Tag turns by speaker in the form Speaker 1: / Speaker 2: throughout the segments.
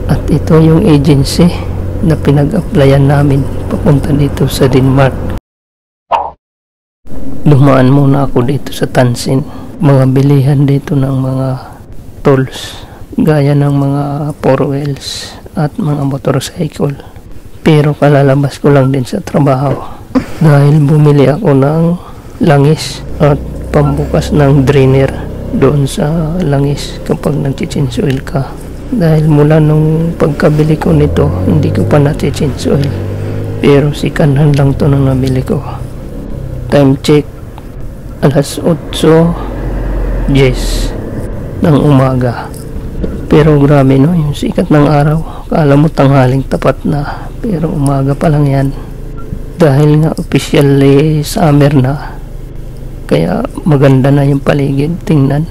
Speaker 1: At ito yung agency na pinag-applyan namin papunta dito sa Denmark. Dumaan muna ako dito sa Tansin. Mga bilihan dito ng mga tools gaya ng mga 4 wheels at mga motorcycle. Pero kalalabas ko lang din sa trabaho dahil bumili ako ng langis at pambukas ng drainer doon sa langis kapag nag-change oil ka. Dahil mula nung pagkabili ko nito, hindi ko pa na-change oil. Pero second hand lang to nang nabili ko. Time check, alas 8:10 ng umaga. Pero grabe no, yung sikat ng araw. Kala mo tanghaling tapat na. Pero umaga pa lang yan. Dahil nga officially summer na. Kaya maganda na yung paligid. Tingnan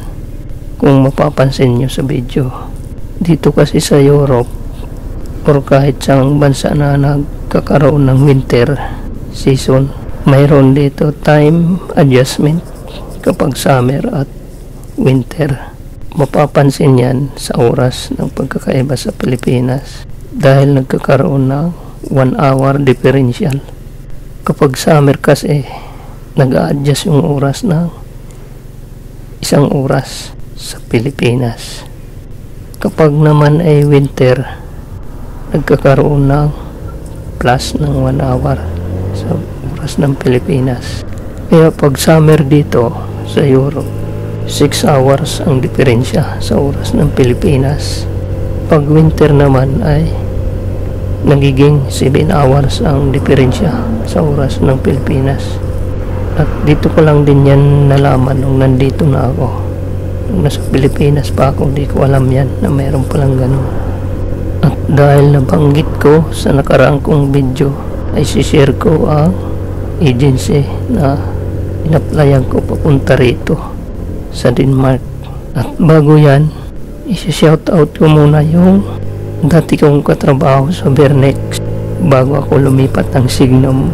Speaker 1: kung mapapansin nyo sa video. Dito kasi sa Europe or kahit sa bansa na nagkakaroon ng winter season, mayroon dito time adjustment kapag summer at winter. Mapapansin yan sa oras ng pagkakaiba sa Pilipinas dahil nagkakaroon ng 1 hour differential. Kapag summer kasi nag-a-adjust yung oras ng 1 oras sa Pilipinas. Kapag naman ay winter, nagkakaroon ng plus ng 1 hour sa oras ng Pilipinas. Kaya pag summer dito sa Europe, 6 hours ang diferensya sa oras ng Pilipinas. Pag winter naman ay nagiging 7 hours ang diferensya sa oras ng Pilipinas. At dito ko lang din yan nalaman nung nandito na ako. Nung nasa Pilipinas pa ako, hindi ko alam yan na mayroon palang ganun. At dahil nabanggit ko sa nakaraang kong video, ay share ko ang agency na in-applyan ko papunta rito sa Denmark. At bago yan, isi-shoutout ko muna yung dati kong katrabaho sa Bernex bago ako lumipat ng Signum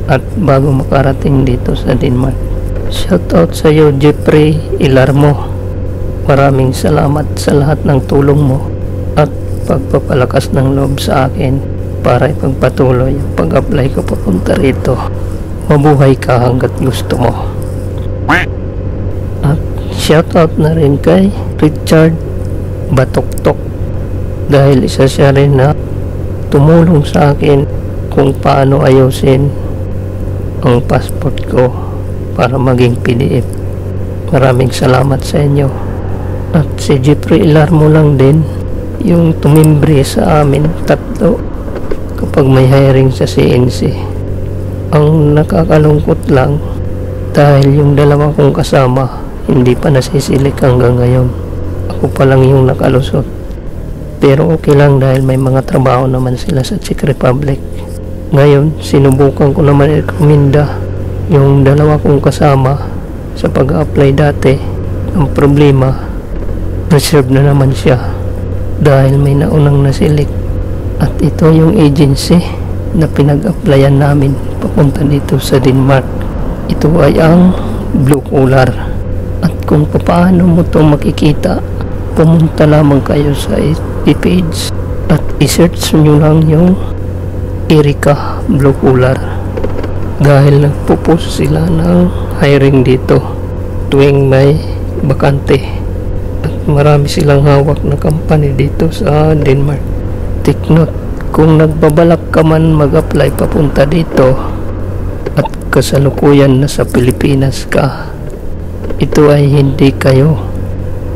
Speaker 1: at bago makarating dito sa Denmark. Shoutout sa iyo, Jeffrey Ilarmo. Maraming salamat sa lahat ng tulong mo at pagpapalakas ng loob sa akin para ipagpatuloy ang pag-apply ko papunta rito. Mabuhay ka hanggat gusto mo. At shoutout na rin kay Richard Batoktok dahil isa siya rin na tumulong sa akin kung paano ayusin ang passport ko para maging PDF. Maraming salamat sa inyo. At si Jeffrey Ilarmo lang din yung tumimbre sa amin 3 kapag may hiring sa CNC. Ang nakakalungkot lang dahil yung 2 kong kasama hindi pa nasisilik hanggang ngayon. Ako pa lang yung nakalusot. Pero okay lang dahil may mga trabaho naman sila sa Czech Republic. Ngayon sinubukan ko naman i-recommenda yung 2 kong kasama sa pag-apply dati. Ang problema, reserve na naman siya dahil may naunang nasilik. At ito yung agency na pinag-applyan namin papunta dito sa Denmark. Ito ay ang Blue Collar. At kung paano mo ito makikita, pumunta lamang kayo sa FB page at i-search nyo lang yung Erika Blue Collar. Dahil nagpo-post sila ng hiring dito tuwing may bakante at marami silang hawak na company dito sa Denmark. Take note, kung nagbabalak ka man mag-apply papunta dito at kasalukuyan na sa Pilipinas ka, ito ay hindi kayo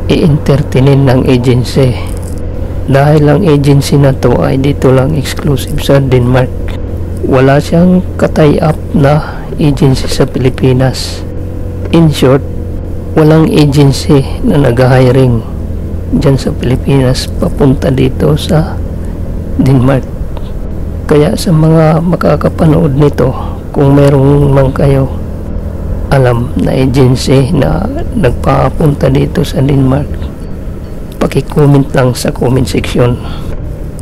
Speaker 1: i-entertainin ng agency dahil ang agency na to ay dito lang exclusive sa Denmark. Wala siyang ka-tie-up na agency sa Pilipinas. In short, walang agency na nag-hiring dyan sa Pilipinas papunta dito sa Denmark. Kaya sa mga makakapanood nito, kung meron man kayo alam na agency na nagpapunta dito sa Denmark, paki-comment lang sa comment section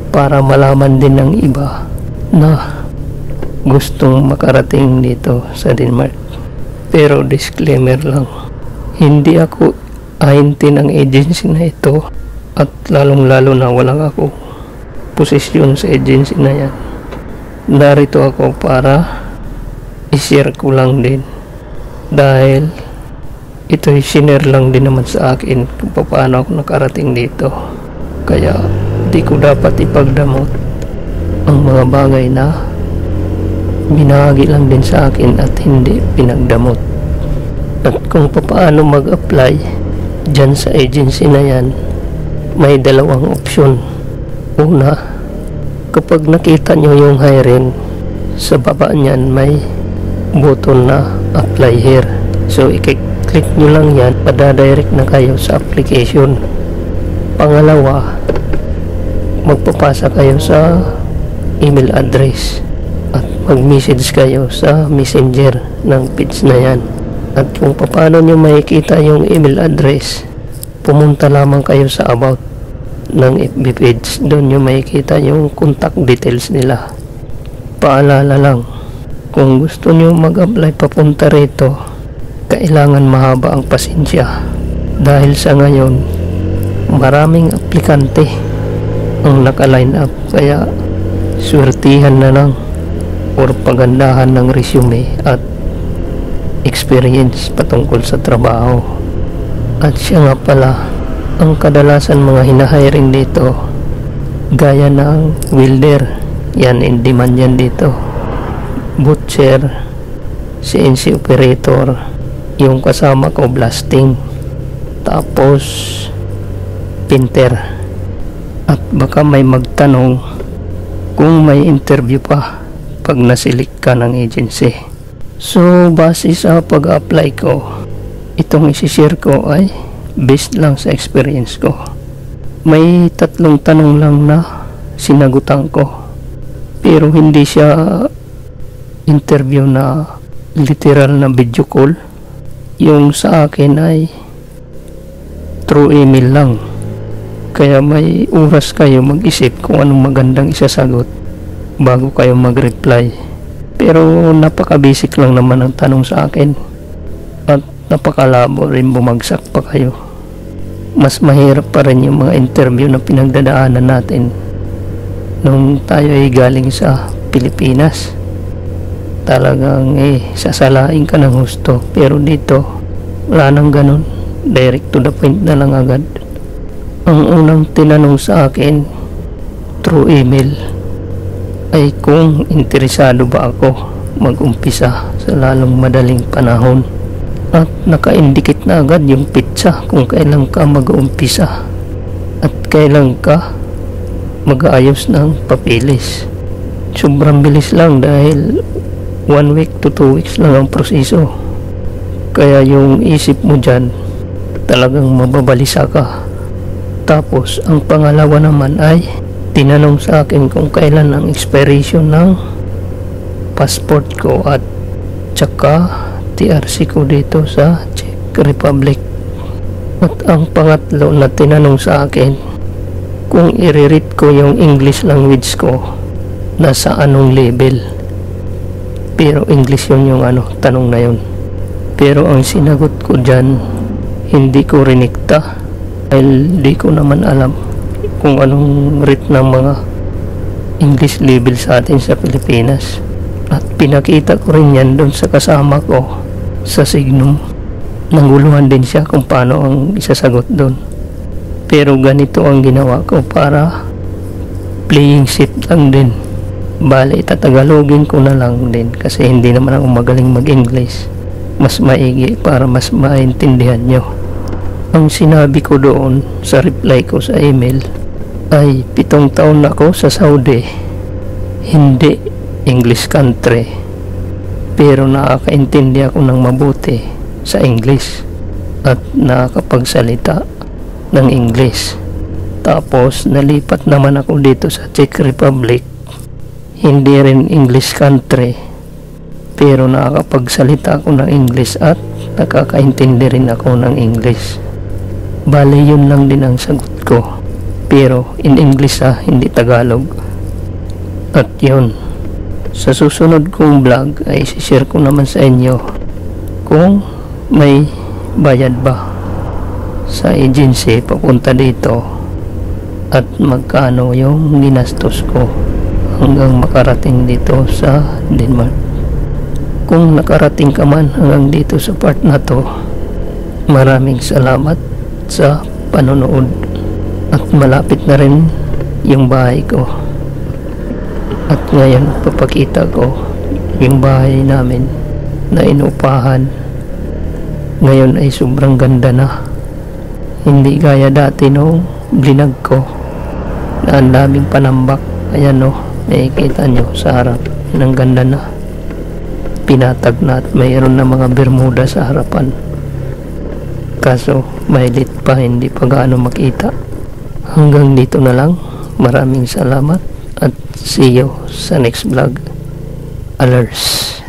Speaker 1: para malaman din ng iba na gustong makarating dito sa Denmark. Pero disclaimer lang, hindi ako ahintin ng agency na ito at lalong lalo na walang ako posisyon sa agency na yan. Narito ako para i-share ko lang din, dahil ito sinare lang din naman sa akin kung paano ako nakarating dito. Kaya di ko dapat ipagdamot ang mga bagay na binahagi lang din sa akin at hindi pinagdamot. At kung paano mag-apply dyan sa agency na yan, may dalawang opsyon. Una, kapag nakita nyo yung hiring, sa baba nyan may button na apply here. So i-click nyo lang yan, padadirect na kayo sa application. Pangalawa, magpapasa kayo sa email address at mag-message kayo sa messenger ng page na yan. At kung paano nyo makikita yung email address, pumunta lamang kayo sa about ng FB page. Doon nyo makikita yung contact details nila. Paalala lang, kung gusto nyo mag-apply papunta rito, kailangan mahaba ang pasensya, dahil sa ngayon maraming aplikante ang naka-line up. Kaya swertihan na lang or pagandahan ng resume at experience patungkol sa trabaho. At siya nga pala, ang kadalasan mga hinahiring dito, gaya ng welder, yan in demand yan dito, butcher, CNC operator, yung kasama ko blasting, tapos painter. At baka may magtanong kung may interview pa pag nasilik ka ng agency. So base sa pag-apply ko, itong isi-share ko ay based lang sa experience ko. May 3 tanong lang na sinagutan ko, pero hindi siya interview na literal na video call. Yung sa akin ay through email lang, kaya may oras kayo mag-isip kung anong magandang isasagot bago kayo mag-reply. Pero napaka-basic lang naman ang tanong sa akin at napakalabo rin, bumagsak pa kayo. Mas mahirap pa rin yung mga interview na pinagdadaanan natin nung tayo ay galing sa Pilipinas. Talagang sasalain ka ng husto, pero dito wala nang ganun, direct to the point na lang agad. Ang unang tinanong sa akin through email ay kung interesado ba ako mag-umpisa sa lalong madaling panahon, at naka-indicate na agad yung pitsa kung kailan ka mag-umpisa at kailan ka mag-aayos ng papeles. Sobrang bilis lang, dahil 1 week to 2 weeks lang ang proseso. Kaya yung isip mo dyan, talagang mababalisa ka. Tapos ang pangalawa naman ay tinanong sa akin kung kailan ang expiration ng passport ko at tsaka TRC ko dito sa Czech Republic. At ang pangatlo na tinanong sa akin kung i-rate ko yung English language ko nasa anong level. Pero English yun yung tanong na yun. Pero ang sinagot ko dyan, hindi ko rinikta, dahil di ko naman alam kung anong rate ng mga English level sa atin sa Pilipinas. At pinakita ko rin yan doon sa kasama ko sa Signum. Nanguluhan din siya kung paano ang isasagot doon. Pero ganito ang ginawa ko para playing safe lang din. Bale, tatagalogin ko na lang din kasi hindi naman ako magaling mag-English. Mas maigi para mas maintindihan nyo. Ang sinabi ko doon sa reply ko sa email ay 7 taon na ako sa Saudi, hindi English country, pero nakakaintindi ako ng mabuti sa English at nakakapagsalita ng English. Tapos nalipat naman ako dito sa Czech Republic, hindi rin English country, pero nakakapagsalita ako ng English at nakakaintindi rin ako ng English. Bale, yun lang din ang sagot ko, pero in English hindi Tagalog. At yun, sa susunod kong vlog ay share ko naman sa inyo kung may bayad ba sa agency papunta dito at magkano yung ginastos ko hanggang makarating dito sa Denmark. Kung nakarating ka man hanggang dito sa part na to, maraming salamat sa panonood. At malapit na rin yung bahay ko. At ngayon papakita ko yung bahay namin na inupahan. Ngayon ay sobrang ganda na. Hindi gaya dati nung blinag ko na ang daming panambak. Ayan o, nakikita nyo sa harap. Ang ganda na. Pinatag na at mayroon na mga bermuda sa harapan. Kaso mailit pa, hindi pa gaano makita. Hanggang dito na lang. Maraming salamat at see you sa next vlog. Alers.